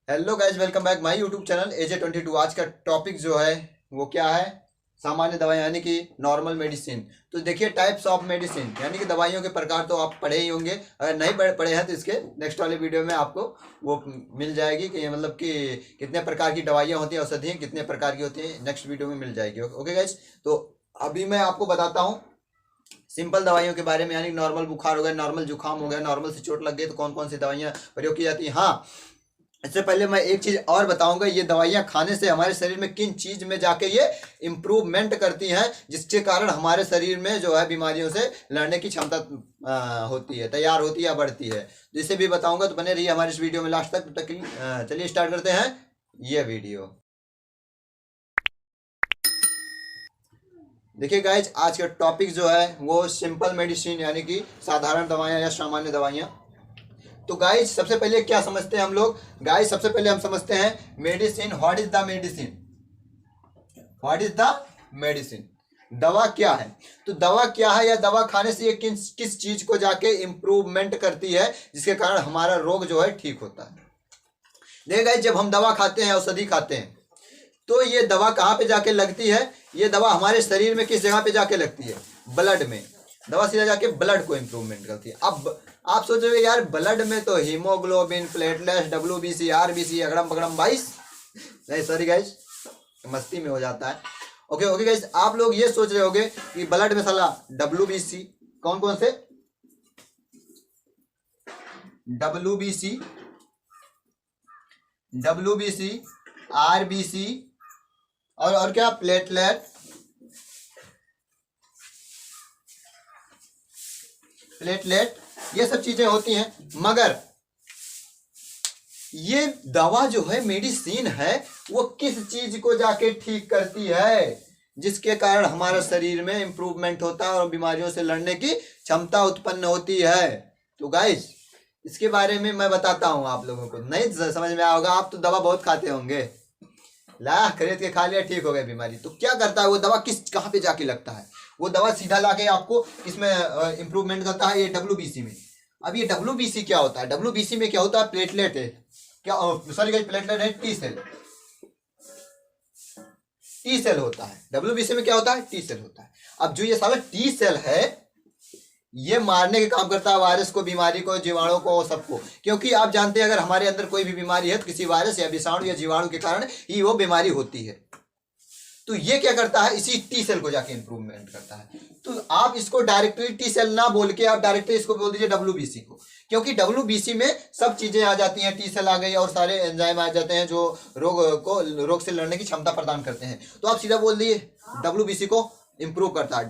Hello guys, welcome back my YouTube channel AJ22। आज का topic जो है वो क्या है? सामान्य दवाएं यानी कि नॉर्मल मेडिसिन। तो देखिए, टाइप्स ऑफ मेडिसिन यानी कि दवाइयों के प्रकार तो आप पढ़े ही होंगे। अगर नहीं पढ़े हैं तो इसके नेक्स्ट वाले वीडियो में आपको वो मिल जाएगी कि मतलब कि कितने प्रकार की दवाइयाँ होती हैं, औषधियाँ कितने प्रकार की होती हैं, नेक्स्ट वीडियो में मिल जाएगी। ओके गाइज, तो अभी मैं आपको बताता हूँ सिंपल दवाइयों के बारे में। यानी नॉर्मल बुखार हो गया, नॉर्मल जुकाम हो गया, नॉर्मल से चोट लग गई तो कौन कौन सी दवाइयाँ प्रयोग की जाती हैं। हाँ, इससे पहले मैं एक चीज और बताऊंगा, ये दवाइयाँ खाने से हमारे शरीर में किन चीज में जाके ये इम्प्रूवमेंट करती हैं, जिसके कारण हमारे शरीर में जो है बीमारियों से लड़ने की क्षमता होती है, तैयार होती है या बढ़ती है। तो इसे भी बताऊंगा, तो बने रहिए हमारे इस वीडियो में लास्ट तक। तब तक चलिए स्टार्ट करते हैं ये वीडियो। देखिए गाइज, आज का टॉपिक जो है वो सिंपल मेडिसिन यानी कि साधारण दवाइयाँ या सामान्य दवाइयाँ। तो गाइस, सबसे पहले क्या समझते हैं हम लोग? गाइस, सबसे पहले हम समझते हैं medicine. What is the medicine? What is the medicine? दवा क्या है? तो दवा क्या है या दवा खाने से ये किस चीज को जाके इंप्रूवमेंट करती है, जिसके कारण हमारा रोग जो है ठीक होता है। देखिए गाइस, जब हम दवा खाते हैं, औषधि खाते हैं, तो ये दवा कहाँ पे जाके लगती है? ये दवा हमारे शरीर में किस जगह पे जाके लगती है? ब्लड में। दवा सीधा जाके ब्लड को इंप्रूवमेंट करती है। अब आप सोचोगे यार, ब्लड में तो हीमोग्लोबिन, प्लेटलेट्स, WBC, RBC, अगड़म बगड़म 22। नहीं, सॉरी गाइस, मस्ती में हो जाता है। ओके ओके गाइस, आप लोग ये सोच रहे होगे कि ब्लड में साला WBC कौन कौन से? WBC, RBC और क्या? प्लेटलेट, ये सब चीजें होती हैं। मगर ये दवा जो है, मेडिसिन है, वो किस चीज को जाके ठीक करती है, जिसके कारण हमारा शरीर में इंप्रूवमेंट होता है और बीमारियों से लड़ने की क्षमता उत्पन्न होती है। तो गाइस, इसके बारे में मैं बताता हूं आप लोगों को। नहीं समझ में आएगा, आप तो दवा बहुत खाते होंगे, ला खरीद के खा लिया, ठीक हो गया बीमारी। तो क्या करता है वो दवा? कहाँ पे जाके लगता है? वो दवा सीधा लाके आपको किसमें इंप्रूवमेंट करता है? ये WBC में। अब ये WBC क्या होता है? WBC में क्या होता है? प्लेटलेट है क्या? सॉरी, प्लेटलेट है, टी सेल। टी सेल होता है WBC में। क्या होता है? टी सेल होता है। अब जो ये साला टी सेल है, ये मारने के काम करता है वायरस को, बीमारी को, जीवाणु को, सबको। क्योंकि आप जानते हैं, अगर हमारे अंदर कोई भी बीमारी है तो किसी वायरस या विषाणु या जीवाणु के कारण ही वो बीमारी होती है। तो ये क्या करता है? इसी टी सेल को जाके इंप्रूवमेंट करता है। तो आप इसको डायरेक्टली टी सेल ना बोल के आप डायरेक्टली इसको बोल दीजिए WBC को, क्योंकि WBC में सब चीजें आ जाती हैं। टी सेल आ गई और सारे एंजाइम आ जाते हैं जो रोग से लड़ने की क्षमता प्रदान करते हैं। तो आप सीधा बोल दिए WBC को इंप्रूव करता है,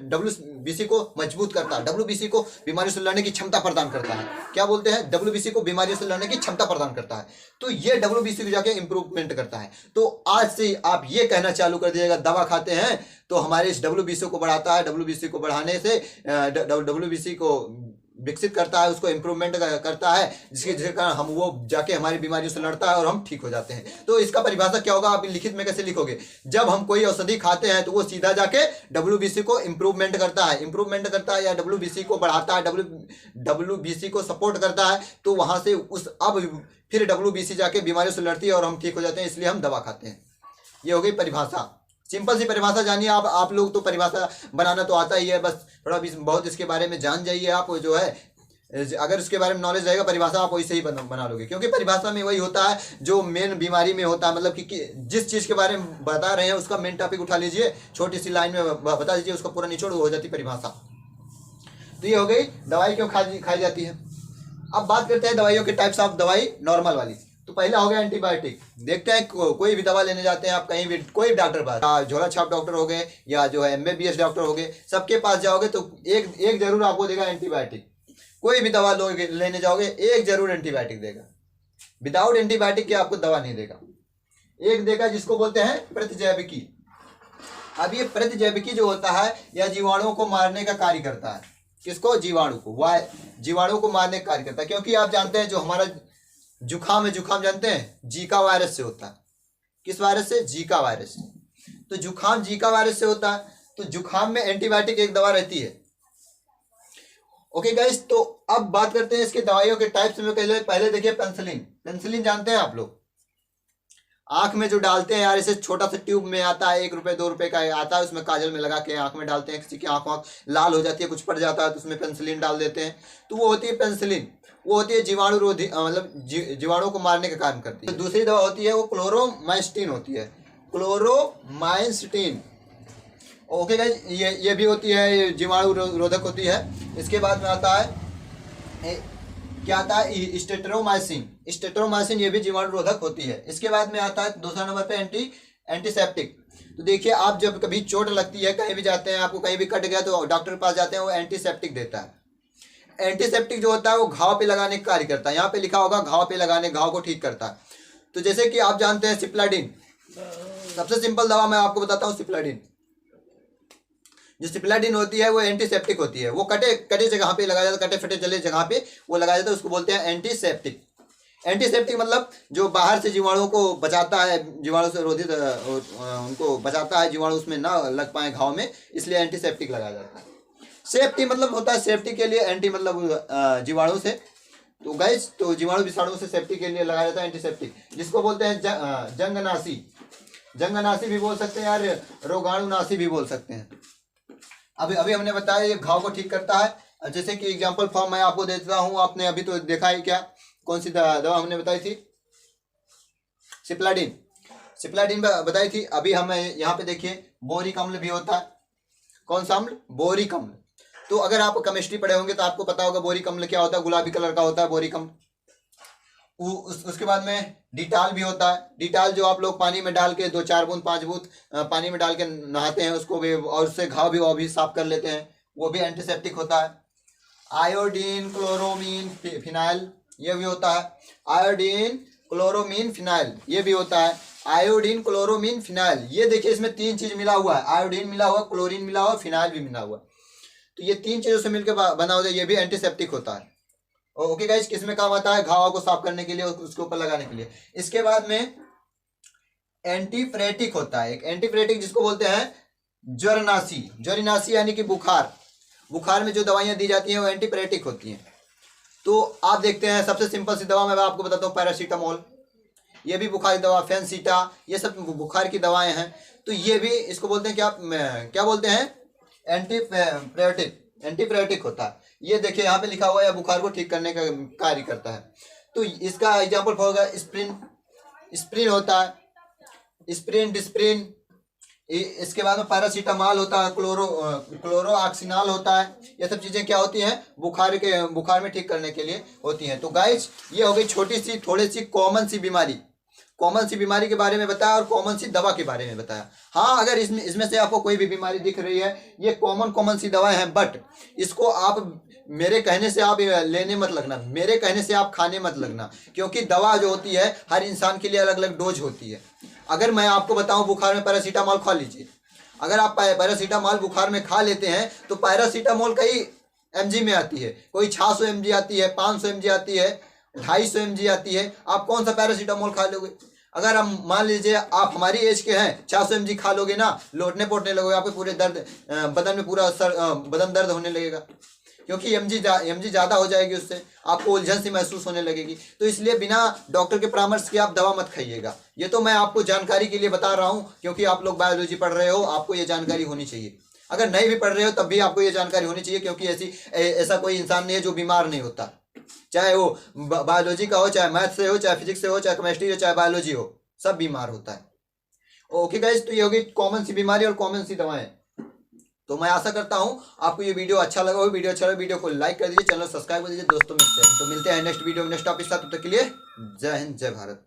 WBC को मजबूत करता है, WBC को बीमारियों से लड़ने की क्षमता प्रदान करता है। क्या बोलते हैं? WBC को बीमारियों से लड़ने की क्षमता प्रदान करता है। तो ये WBC को जाके इंप्रूवमेंट करता है। तो आज से आप ये कहना चालू कर दीजिएगा, दवा खाते हैं तो हमारे इस WBC को बढ़ाता है, WBC को बढ़ाने से WBC को विकसित करता है, उसको इंप्रूवमेंट करता है, जिसके कारण हम वो जाके हमारी बीमारियों से लड़ता है और हम ठीक हो जाते हैं। तो इसका परिभाषा क्या होगा? आप लिखित में कैसे लिखोगे? जब हम कोई औषधि खाते हैं तो वो सीधा जाके WBC को इंप्रूवमेंट करता है या WBC को बढ़ाता है, WBC को सपोर्ट करता है। तो वहां से अब फिर WBC जाके बीमारियों से लड़ती है और हम ठीक हो जाते हैं, इसलिए हम दवा खाते हैं। ये हो गई परिभाषा। सिंपल सी परिभाषा जानिए। आप लोग तो परिभाषा बनाना तो आता ही है, बस थोड़ा बहुत इसके बारे में जान जाइए। आप जो है, अगर उसके बारे में नॉलेज रहेगा, परिभाषा आप वैसे ही बना लोगे। क्योंकि परिभाषा में वही होता है जो मेन बीमारी में होता है। मतलब कि जिस चीज़ के बारे में बता रहे हैं उसका मेन टॉपिक उठा लीजिए, छोटी सी लाइन में बता दीजिए, उसका पूरा निचोड़ हो जाती परिभाषा। तो ये हो गई दवाई क्यों खाई जाती है। अब बात करते हैं दवाइयों के टाइप्स ऑफ दवाई नॉर्मल वाली। तो पहला हो गया एंटीबायोटिक। देखते हैं कोई भी दवा लेने जाते हैं आप, कहीं भी कोई भी डॉक्टर पास, झोला छाप डॉक्टर हो गए या जो है MBBS डॉक्टर हो गए, सबके पास जाओगे तो एक जरूर आपको देगा एंटीबायोटिक। कोई भी दवा लेने जाओगे एक जरूर एंटीबायोटिक देगा। विदाउट एंटीबायोटिक के आपको दवा नहीं देगा। एक देगा जिसको बोलते हैं प्रतिजैविकी। अब ये प्रतिजैविकी जो होता है या जीवाणुओं को मारने का कार्य करता है। किसको? जीवाणु को। जीवाणु को मारने का कार्य करता है। क्योंकि आप जानते हैं जो हमारा जुखाम है, जुखाम जानते हैं जीका वायरस से होता है। किस वायरस से? जीका वायरस से। तो जुखाम जीका वायरस से होता है। तो जुखाम में एंटीबायोटिक एक दवा रहती है। ओके गाइस, तो अब बात करते हैं इसके दवाइयों के टाइप्स में। पहले देखिए पेनिसिलिन। पेनिसिलिन जानते हैं आप लोग? आंख में जो डालते हैं यार, इसे छोटा सा ट्यूब में आता है, 1 रुपए 2 रुपए का आता है, उसमें काजल में लगा के आंख में डालते हैं। किसी की आंख लाल हो जाती है, कुछ पड़ जाता है तो उसमें पेंसिलिन डाल देते हैं, तो वो होती है पेंसिलिन। वो होती है जीवाणु रोधी, मतलब जीवाणु को मारने का काम करती है। तो दूसरी दवा होती है वो क्लोरोमाइसिन होती है, क्लोरोमाइसिन। ओके गाइस, ये भी होती है, ये जीवाणु रोधक होती है। इसके बाद में आता है क्या आता है, स्टेट्रोमाइसिन। स्टेट्रोमाइसिन ये भी जीवाणु रोधक होती है। इसके बाद में आता है दूसरा नंबर पे एंटीसेप्टिक। तो देखिए, आप जब कभी चोट लगती है, कहीं भी जाते हैं, आपको कहीं भी कट गया तो डॉक्टर के पास जाते हैं, वो एंटीसेप्टिक देता है। एंटीसेप्टिक जो होता है वो घाव पे लगाने का कार्य करता है। यहाँ पे लिखा होगा घाव पे लगाने, घाव को ठीक करता है। तो जैसे कि आप जानते हैं सिप्लाडिन, सबसे सिंपल दवा मैं आपको बताता हूँ, सिप्लाडिन। जो सिप्लाडिन होती है वो एंटीसेप्टिक होती है। वो कटे जगह पे लगाया जाता है, कटे फटे जले जगह पे वो लगाया जाता है, उसको बोलते हैं एंटीसेप्टिक। एंटीसेप्टिक मतलब जो बाहर से जीवाणुओं को बचाता है, जीवाणु से रोधित उनको बचाता है, जीवाणु उसमें ना लग पाए घाव में, इसलिए एंटीसेप्टिक लगाया जाता है। सेफ्टी मतलब होता है सेफ्टी के लिए, एंटी मतलब जीवाणु से। तो गाइस, तो जीवाणु विषाणु से सेफ्टी के लिए लगाया जाता है एंटीसेप्टिक, जिसको बोलते हैं जंगनाशी। जंगनाशी भी बोल सकते हैं यार, रोगाणुनाशी भी बोल सकते हैं। अभी हमने बताया ये घाव को ठीक करता है। जैसे कि एग्जांपल फॉर्म मैं आपको देता हूँ, आपने अभी तो देखा ही, क्या कौन सी दवा हमने बताई थी, सिप्लाडिन। सिप्लाडिन बताई थी। अभी हम यहाँ पे देखिए बोरिक अम्ल भी होता है। कौन सा अम्ल, बोरिक अम्ल। तो अगर आप केमिस्ट्री पढ़े होंगे तो आपको पता होगा बोरिक अम्ल क्या होता है, गुलाबी कलर का होता है बोरिक अम्ल। उसके बाद में डिटाल भी होता है। डिटाल जो आप लोग पानी में डाल के 2-4 बूंद 5 बूंद पानी में डाल के नहाते हैं, उसको भी, और उससे घाव भी साफ कर लेते हैं, वो भी एंटीसेप्टिक होता है। आयोडीन क्लोरोमीन फिनाइल ये भी होता है। आयोडीन क्लोरोमीन फिनाइल ये भी होता है। आयोडीन क्लोरोमीन फिनाइल, ये देखिए इसमें 3 चीज मिला हुआ है, आयोडीन मिला हुआ, क्लोरीन मिला हुआ, फिनाइल भी मिला हुआ। तो ये 3 चीजों से मिलकर बना होता है, ये भी एंटीसेप्टिक होता है। ओके गाइस, किसमें काम आता है, घाव को साफ करने के लिए, उसके ऊपर लगाने के लिए। इसके बाद में एंटीप्रेटिक होता है, एक एंटीप्रेटिक जिसको बोलते हैं ज्वरनाशी। ज्वरनाशी यानी कि बुखार में जो दवाइयां दी जाती हैं वो एंटीप्रेटिक होती हैं। तो आप देखते हैं, सबसे सिंपल सी दवा मैं आपको बताता हूँ, पैरासीटामोल, ये भी बुखार की दवा, फेंसीटा, ये सब बुखार की दवाएं हैं। तो ये भी, इसको बोलते हैं क्या बोलते हैं, एंटीप्रेटिक होता है। ये देखिए यहाँ पे लिखा हुआ है, बुखार को ठीक करने का कार्य करता है। तो इसका एग्जांपल होगा स्प्रिन होता है, स्प्रिन, डिस्प्रिन। इसके बाद में पैरासीटामॉल होता है, क्लोरोऑक्सीनॉल होता है। ये सब चीजें क्या होती हैं, बुखार में ठीक करने के लिए होती हैं। तो गाइस, ये हो गई छोटी सी थोड़ी सी कॉमन सी बीमारी के बारे में बताया और कॉमन सी दवा के बारे में बताया। हाँ, अगर इसमें से आपको कोई भी बीमारी दिख रही है, ये कॉमन सी दवाएं हैं, बट इसको आप मेरे कहने से आप लेने मत लगना, मेरे कहने से आप खाने मत लगना, क्योंकि दवा जो होती है हर इंसान के लिए अलग अलग डोज होती है। अगर मैं आपको बताऊं बुखार में पैरासीटामॉल खा लीजिए, अगर आप पैरासीटामॉल बुखार में खा लेते हैं तो पैरासीटामॉल कई mg में आती है, कोई 600 mg आती है, 500 mg आती है, 250 mg आती है। आप कौन सा पैरासीटामॉल खा लोगे? अगर हम मान लीजिए आप हमारी एज के हैं, 400 mg खा लोगे ना, लोटने पोटने लगोगे, आपको पूरे दर्द बदन में पूरा बदन दर्द होने लगेगा, क्योंकि mg ज़्यादा हो जाएगी, उससे आपको उलझन सी महसूस होने लगेगी। तो इसलिए बिना डॉक्टर के परामर्श के आप दवा मत खाइएगा। ये तो मैं आपको जानकारी के लिए बता रहा हूँ, क्योंकि आप लोग बायोलॉजी पढ़ रहे हो, आपको ये जानकारी होनी चाहिए। अगर नहीं भी पढ़ रहे हो तब भी आपको ये जानकारी होनी चाहिए, क्योंकि ऐसा कोई इंसान नहीं है जो बीमार नहीं होता, चाहे वो बायोलॉजी का हो, चाहे मैथ से हो, चाहे फिजिक्स से हो, चाहे केमिस्ट्री हो, चाहे बायोलॉजी हो, सब बीमार होता है। ओके गाइस, तो ये होगी कॉमन सी बीमारी और कॉमन सी दवाएं। तो मैं आशा करता हूं आपको ये वीडियो अच्छा लगा हो। वीडियो अच्छा लगा, वीडियो को लाइक कर दीजिए, चैनल सब्सक्राइब कर दीजिए, दोस्तों में शेयर। तो मिलते हैं नेक्स्ट वीडियो में नेक्स्ट टॉपिक के साथ, तब तक के लिए जय हिंद, जय भारत।